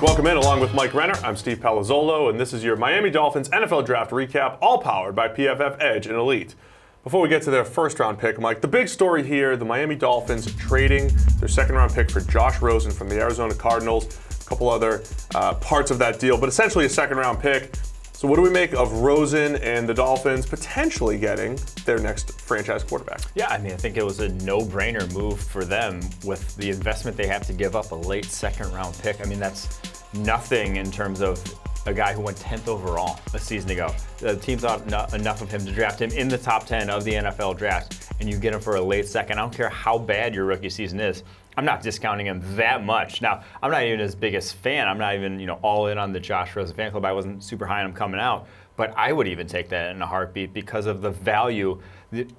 Welcome in, along with Mike Renner. I'm Steve Palazzolo, and this is your Miami Dolphins NFL Draft Recap, all powered by PFF Edge and Elite. Before we get to their first-round pick, Mike, the big story here, the Miami Dolphins trading their second-round pick for Josh Rosen from the Arizona Cardinals. A couple other parts of that deal, but essentially a second-round pick. So what do we make of Rosen and the Dolphins potentially getting their next franchise quarterback? Yeah, I think it was a no-brainer move for them with the investment they have to give up a late second-round pick. That's nothing in terms of a guy who went 10th overall a season ago. The team thought enough of him to draft him in the top 10 of the NFL draft, and you get him for a late second. I don't care how bad your rookie season is. I'm not discounting him that much. Now, I'm not even his biggest fan. I'm not even, all in on the Josh Rosen fan club. I wasn't super high on him coming out, but I would even take that in a heartbeat because of the value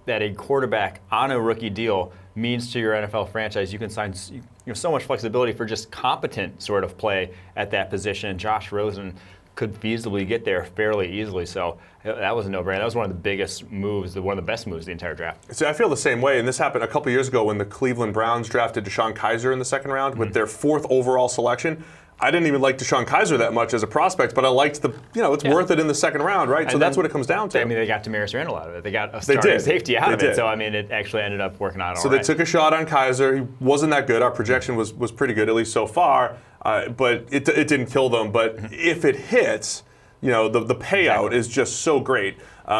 that a quarterback on a rookie deal means to your NFL franchise. You can sign so much flexibility for just competent sort of play at that position. And Josh Rosen could feasibly get there fairly easily. So that was a no-brainer. That was one of the biggest moves, one of the best moves of the entire draft. See, I feel the same way, and this happened a couple years ago when the Cleveland Browns drafted DeShone Kizer in the second round with their fourth overall selection. I didn't even like DeShone Kizer that much as a prospect, but I liked it's worth it in the second round, right? And so that's what it comes down to. They got Damaris Randall out of it. They got a starting safety out of it. So, it actually ended up working out all right. So they took a shot on Kizer. He wasn't that good. Our projection was pretty good, at least so far, but it didn't kill them. But if it hits, the payout is just so great.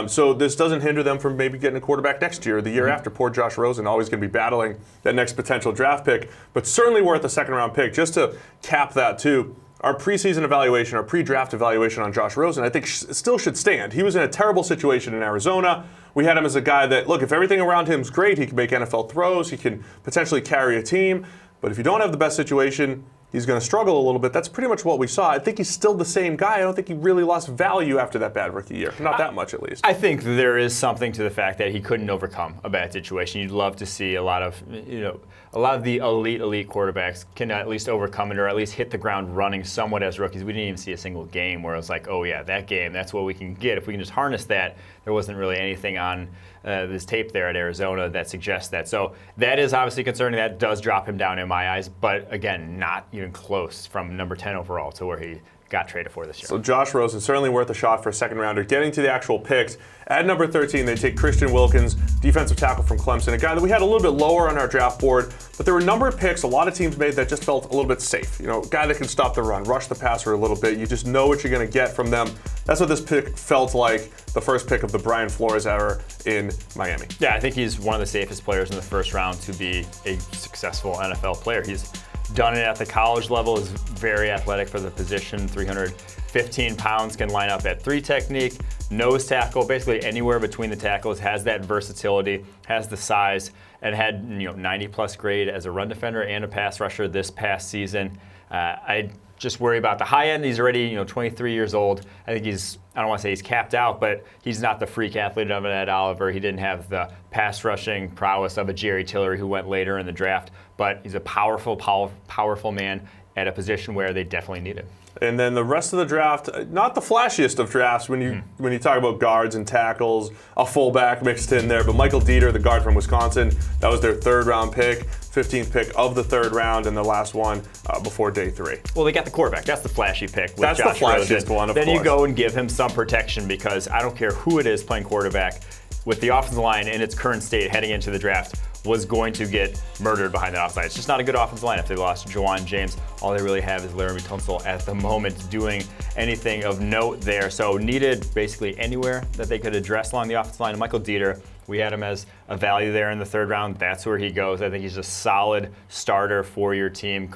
So this doesn't hinder them from maybe getting a quarterback next year or the year after. Poor Josh Rosen, always going to be battling that next potential draft pick, but certainly worth a second-round pick. Just to cap that too, our preseason evaluation, our pre-draft evaluation on Josh Rosen, I think still should stand. He was in a terrible situation in Arizona. We had him as a guy that, look, if everything around him is great, he can make NFL throws, he can potentially carry a team, but if you don't have the best situation, he's going to struggle a little bit. That's pretty much what we saw. I think he's still the same guy. I don't think he really lost value after that bad rookie year. Not that much, at least. I think there is something to the fact that he couldn't overcome a bad situation. You'd love to see a lot of the elite quarterbacks can at least overcome it or at least hit the ground running somewhat as rookies. We didn't even see a single game where it was like, oh yeah, that game, that's what we can get. If we can just harness that, there wasn't really anything on this tape there at Arizona that suggests that. So that is obviously concerning. That does drop him down in my eyes, but again, not even close from number 10 overall to where he got traded for this year. So Josh Rosen, certainly worth a shot for a second rounder. Getting to the actual picks, at number 13, they take Christian Wilkins, defensive tackle from Clemson, a guy that we had a little bit lower on our draft board, but there were a number of picks a lot of teams made that just felt a little bit safe. A guy that can stop the run, rush the passer a little bit. You just know what you're going to get from them. That's what this pick felt like, the first pick of the Brian Flores era in Miami. Yeah, I think he's one of the safest players in the first round to be a successful NFL player. He's done it at the college level, is very athletic for the position, 315 pounds, can line up at 3 technique, nose tackle, basically anywhere between the tackles, has that versatility, has the size, and had 90-plus grade as a run defender and a pass rusher this past season. I just worry about the high end. He's already 23 years old. I think I don't want to say he's capped out, but he's not the freak athlete of an Ed Oliver. He didn't have the pass rushing prowess of a Jerry Tillery who went later in the draft, but he's a powerful man at a position where they definitely need it. And then the rest of the draft, not the flashiest of drafts when you talk about guards and tackles, a fullback mixed in there, but Michael Dieter, the guard from Wisconsin, that was their third-round pick, 15th pick of the third round, and the last one before day 3. Well, they got the quarterback. That's the flashy pick with That's Josh the flashiest Rosen. one, of course. Then you go and give him some protection because I don't care who it is playing quarterback, with the offensive line in its current state heading into the draft, was going to get murdered behind the offside. It's just not a good offensive line if they lost Juwan James. All they really have is Laramie Tunsil at the moment doing anything of note there. So needed basically anywhere that they could address along the offensive line. And Michael Dieter, we had him as a value there in the third round. That's where he goes. I think he's a solid starter for your team.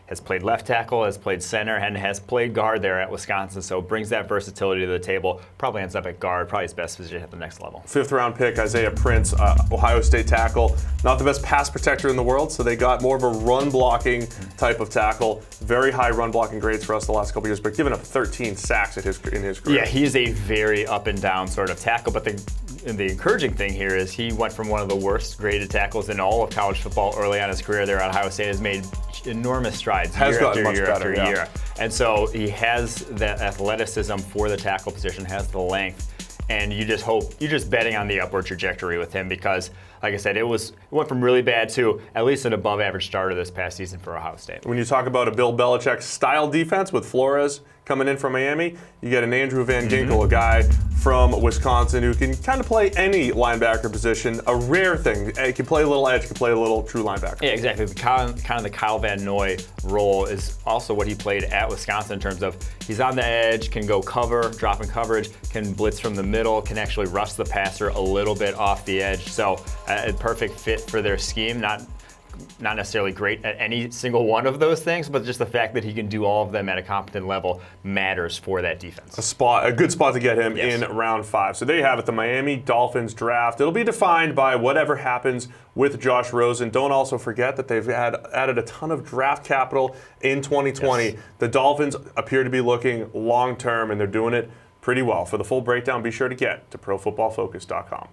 Has played left tackle, has played center, and has played guard there at Wisconsin, so brings that versatility to the table. Probably ends up at guard, probably his best position at the next level. 5th round pick, Isaiah Prince, Ohio State tackle. Not the best pass protector in the world, so they got more of a run blocking type of tackle. Very high run blocking grades for us the last couple years, but given up 13 sacks in his career. Yeah, he's a very up and down sort of tackle, but the encouraging thing here is he went from one of the worst graded tackles in all of college football early on in his career there at Ohio State, has made enormous strides year after year. And so he has that athleticism for the tackle position, has the length, and you just hope, you're just betting on the upward trajectory with him because like I said, it went from really bad to at least an above-average starter this past season for Ohio State. When you talk about a Bill Belichick style defense with Flores coming in from Miami, you get an Andrew Van Ginkel, a guy from Wisconsin who can kind of play any linebacker position, a rare thing. He can play a little edge, can play a little true linebacker. Yeah, exactly. Kind of the Kyle Van Noy role is also what he played at Wisconsin in terms of he's on the edge, can go cover, drop in coverage, can blitz from the middle, can actually rush the passer a little bit off the edge. So a perfect fit for their scheme. Not necessarily great at any single one of those things, but just the fact that he can do all of them at a competent level matters for that defense. A good spot to get him in round 5. So there you have it, the Miami Dolphins draft. It'll be defined by whatever happens with Josh Rosen. Don't also forget that they've added a ton of draft capital in 2020. Yes. The Dolphins appear to be looking long-term, and they're doing it pretty well. For the full breakdown, be sure to get to ProFootballFocus.com.